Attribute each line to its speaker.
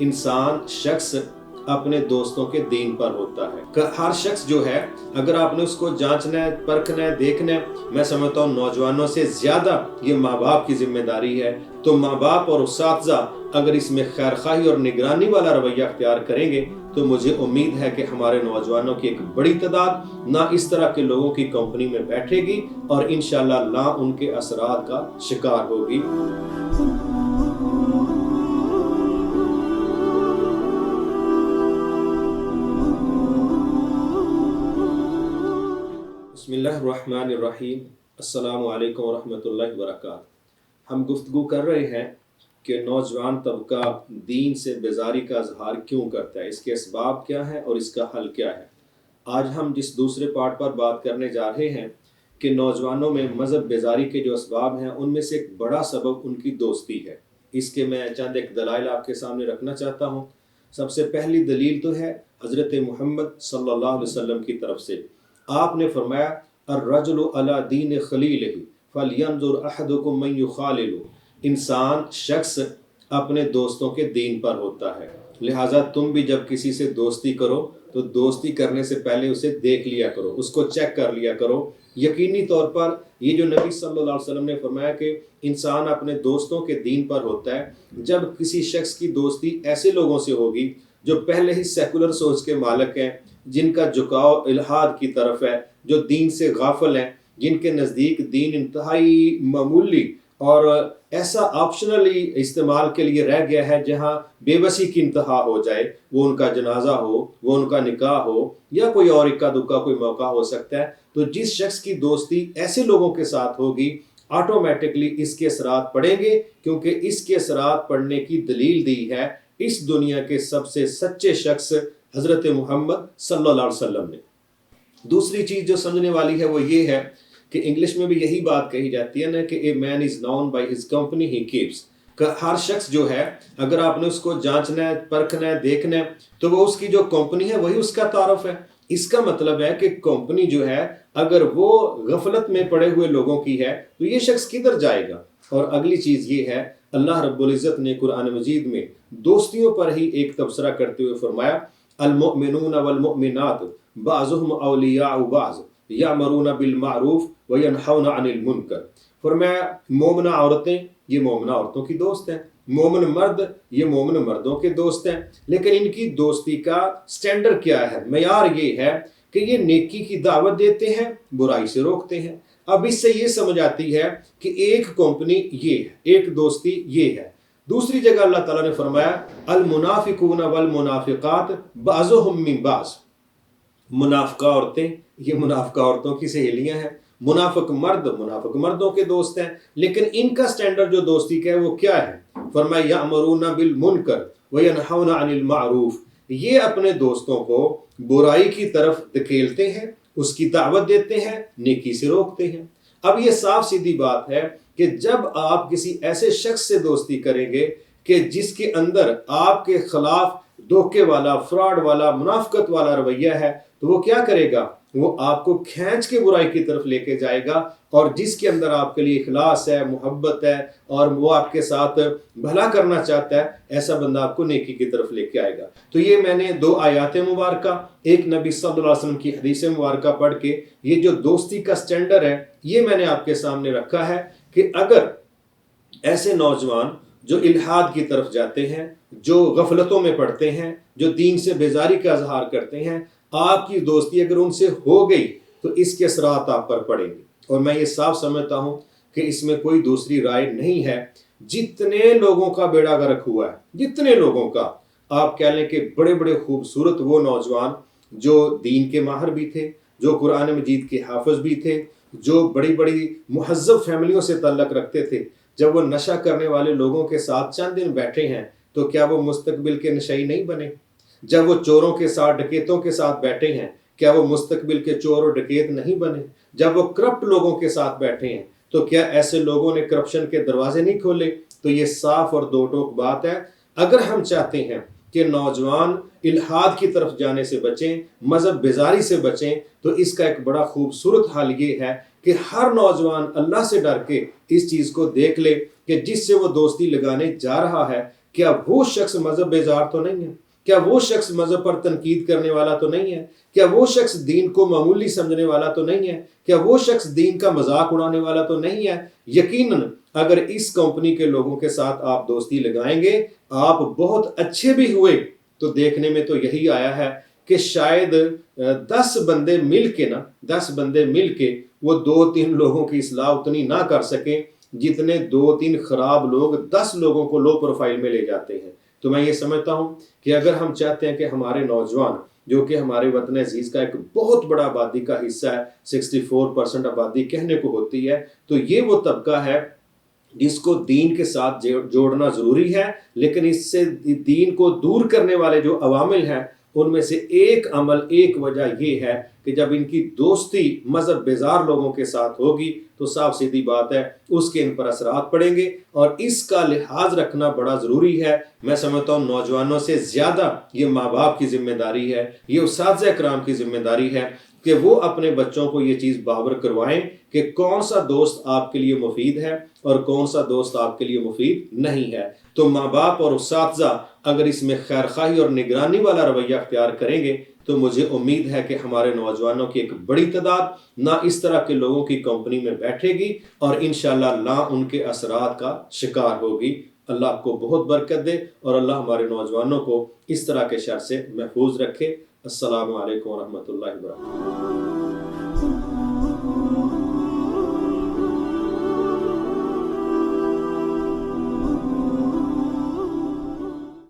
Speaker 1: इंसान शख्स अपने दोस्तों के दीन पर होता है। हर शख्स जो है, अगर आपने उसको जांचना है, परखना है, देखना है, मैं समझता हूँ नौजवानों से ज्यादा ये माँ बाप की जिम्मेदारी है। तो माँ बाप और उस्ताज़ा अगर इसमें खैरखाही और निगरानी वाला रवैया अख्तियार करेंगे तो मुझे उम्मीद है कि हमारे नौजवानों की एक बड़ी तादाद ना इस तरह के लोगों की कंपनी में बैठेगी और इंशाअल्लाह ना उनके असरात का शिकार होगी। बिस्मिल्लाहिर्रहमानिर्रहीम। अस्सलामु अलैकुम वरहमतुल्लाहि वबरकातुहू। हम गुफ्तगू कर रहे हैं कि नौजवान तबका दीन से बेजारी का इजहार क्यों करता है, इसके असबाब क्या हैं और इसका हल क्या है। आज हम जिस दूसरे पार्ट पर बात करने जा रहे हैं कि नौजवानों में मज़हब बेजारी के जो असबाब हैं उनमें से एक बड़ा सबब उनकी दोस्ती है। इसके मैं चंद एक दलाइल आपके सामने रखना चाहता हूँ। सबसे पहली दलील तो है हज़रत मुहम्मद सल्लल्लाहु अलैहि वसल्लम की तरफ से। आपने फरमाया अर्रजुलु अला दीन खलीलिही फलयंजुर अहदुकुम मन युखालिलु। इंसान शख्स अपने दोस्तों के दीन पर होता है, लिहाजा तुम भी जब किसी से दोस्ती करो तो दोस्ती करने से पहले उसे देख लिया करो, उसको चेक कर लिया करो। यकीनी तौर पर ये जो नबी सल्लल्लाहु अलैहि वसल्लम ने फरमाया कि इंसान अपने दोस्तों के दीन पर होता है, जब किसी शख्स की दोस्ती ऐसे लोगों से होगी जो पहले ही सेकुलर सोच के मालिक हैं, जिनका झुकाव इल्हाद की तरफ है, जो दीन से गाफिल हैं, जिनके नज़दीक दीन इंतहाई मामूली और ऐसा ऑप्शनली इस्तेमाल के लिए रह गया है जहाँ बेबसी की इंतहा हो जाए, वो उनका जनाजा हो, वो उनका निकाह हो या कोई और इक्का दुक्का कोई मौका हो सकता है। तो जिस शख्स की दोस्ती ऐसे लोगों के साथ होगी ऑटोमेटिकली इसके असरात पड़ेंगे, क्योंकि इसके असरात पड़ने की दलील दी है इस दुनिया के सबसे सच्चे शख्स हजरत मोहम्मद सल्लल्लाहु अलैहि वसल्लम ने। दूसरी चीज जो समझने वाली है वो ये है कि इंग्लिश में भी यही बात कही जाती है ना कि a man is known by his company he keeps. हर शख्स जो है, अगर आपने उसको जांचना है, परखना है, देखना है, तो वो उसकी जो कंपनी है वही उसका तारुफ है। इसका मतलब है कि कंपनी जो है अगर वो गफलत में पड़े हुए लोगों की है तो ये शख्स किधर जाएगा। और अगली चीज ये है, अल्लाह रब्बुल इज्जत ने कुरान मजीद में दोस्तियों पर ही एक तबसरा करते हुए फरमाया अल मुमिनून वल मुमिनात बाज़ुहुम औलियाउ बाज़ यामरूना बिल मारूफ व यनहौना अनिल मुनकर। फरमाया मोमिना औरतें ये मोमिना औरतों की दोस्त हैं, मोमिन मर्द ये मोमिन मर्दों के दोस्त हैं। लेकिन इनकी दोस्ती का स्टैंडर्ड क्या है, मयार ये है कि ये नेकी की दावत देते हैं, बुराई से रोकते हैं। अब इससे ये समझ आती है कि एक कंपनी ये है, एक दोस्ती ये है। दूसरी जगह अल्लाह ताला ने फरमाया अल मुनाफिकून वल मुनाफिकात बाज़ुहुम मिन बाज़। मुनाफिका औरतें ये मुनाफिका औरतों की सहेलियां हैं, मुनाफिक मर्दों के दोस्त हैं। लेकिन इनका स्टैंडर्ड जो दोस्ती का है वो क्या है, फरमाया यामरूना बिल मुनकर व यनहौना अनिल मारूफ। ये अपने दोस्तों को बुराई की तरफ धकेलते हैं, उसकी दावत देते हैं, नेकी से रोकते हैं। अब ये साफ सीधी बात है कि जब आप किसी ऐसे शख्स से दोस्ती करेंगे कि जिसके अंदर आपके खिलाफ धोखे वाला, फ्रॉड वाला, मुनाफिकत वाला रवैया है, तो वो क्या करेगा, वो आपको खींच के बुराई की तरफ लेके जाएगा। और जिसके अंदर आपके लिए इखलास है, मोहब्बत है और वो आपके साथ भला करना चाहता है, ऐसा बंदा आपको नेकी की तरफ लेके आएगा। तो ये मैंने दो आयात मुबारका, एक नबी सल्लल्लाहु अलैहि वसल्लम की हदीस मुबारका पढ़ के ये जो दोस्ती का स्टैंडर्ड है ये मैंने आपके सामने रखा है कि अगर ऐसे नौजवान जो इल्हाद की तरफ जाते हैं, जो गफलतों में पड़ते हैं, जो दीन से बेजारी का इजहार करते हैं, आपकी दोस्ती अगर उनसे हो गई तो इसके असरात आप पर पड़ेंगे। और मैं ये साफ समझता हूं कि इसमें कोई दूसरी राय नहीं है। जितने लोगों का बेड़ा गर्क हुआ है, जितने लोगों का, आप कह लें कि बड़े बड़े खूबसूरत वो नौजवान जो दीन के माहिर भी थे, जो कुरान मजीद के हाफिज भी थे, जो बड़ी बड़ी मुहज्जब फैमिलियों से ताल्लुक रखते थे, जब वो नशा करने वाले लोगों के साथ चंद दिन बैठे हैं तो क्या वो मुस्तकबिल के नशई नहीं बने? जब वो चोरों के साथ, डकैतों के साथ बैठे हैं, क्या वो मुस्तकबिल के चोर और डकैत नहीं बने? जब वो करप्ट लोगों के साथ बैठे हैं तो क्या ऐसे लोगों ने करप्शन के दरवाजे नहीं खोले? तो ये साफ और दो टोक बात है। अगर हम चाहते हैं कि नौजवान इल्हाद की तरफ जाने से बचें, मजहब बेजारी से बचें, तो इसका एक बड़ा खूबसूरत हाल ये है कि हर नौजवान अल्लाह से डर के इस चीज़ को देख ले कि जिससे वो दोस्ती लगाने जा रहा है, क्या वो शख्स मजहब बेजार तो नहीं है? क्या वो शख्स मजहब पर तनकीद करने वाला तो नहीं है? क्या वो शख्स दीन को मामूली समझने वाला तो नहीं है? क्या वो शख्स दीन का मजाक उड़ाने वाला तो नहीं है? यकीनन अगर इस कंपनी के लोगों के साथ आप दोस्ती लगाएंगे, आप बहुत अच्छे भी हुए, तो देखने में तो यही आया है कि शायद 10 बंदे मिल के वो 2-3 लोगों की इस्लाह उतनी ना कर सके जितने 2-3 खराब लोग 10 लोगों को लो प्रोफाइल में ले जाते हैं। तो मैं ये समझता हूँ कि अगर हम चाहते हैं कि हमारे नौजवान, जो कि हमारे वतन अजीज का एक बहुत बड़ा आबादी का हिस्सा है, 64% आबादी कहने को होती है, तो ये वो तबका है जिसको दीन के साथ जोड़ना जरूरी है। लेकिन इससे दीन को दूर करने वाले जो अवामिल हैं, उनमें से एक अमल, एक वजह ये है कि जब इनकी दोस्ती मजहब बेजार लोगों के साथ होगी तो साफ सीधी बात है उसके इन पर असरात पड़ेंगे, और इसका लिहाज रखना बड़ा ज़रूरी है। मैं समझता हूँ नौजवानों से ज़्यादा ये माँ बाप की जिम्मेदारी है, ये उस्ताद इकराम की जिम्मेदारी है कि वो अपने बच्चों को ये चीज़ बावर करवाएं कि कौन सा दोस्त आपके लिए मुफीद है और कौन सा दोस्त आपके लिए मुफीद नहीं है। तो माँ बाप और उस्ताज़ा अगर इसमें खैरखाही और निगरानी वाला रवैया अख्तियार करेंगे तो मुझे उम्मीद है कि हमारे नौजवानों की एक बड़ी तादाद ना इस तरह के लोगों की कंपनी में बैठेगी और इंशाअल्लाह ना उनके असरात का शिकार होगी। अल्लाह आपको बहुत बरकत दे और अल्लाह हमारे नौजवानों को इस तरह के शर से महफूज रखे। अस्सलामु अलैकुम व रहमतुल्लाहि व बरकातहू।